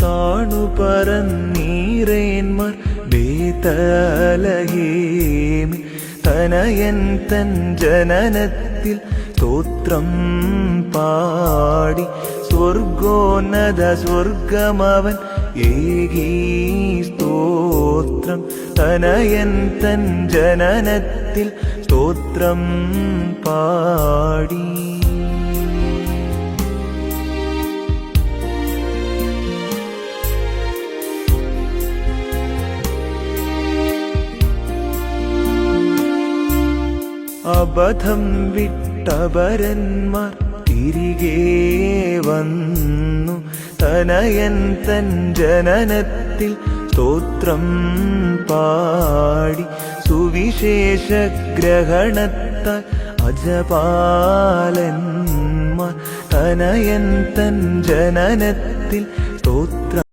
താണു പറന്നീരേന്മാർ ബേതലഹേമി തനയൻ തൻ ജനനത്തിൽ സ്തോത്രം പാടി സ്വർഗോന്നത സ്വർഗമവൻ ഏകീ സ്തോത്രം തനയൻ തൻ ജനനത്തിൽ സ്തോത്രം പാടി. അബദ്ധം വിട്ടപരന്മാർ തിരികെ വന്നു തനയൻ തൻ ജനനത്തിൽ സ്തോത്രം പാടി സുവിശേഷ ഗ്രഹണത്താൽ അജപാലന്മാർ തനയൻ തൻ ജനനത്തിൽ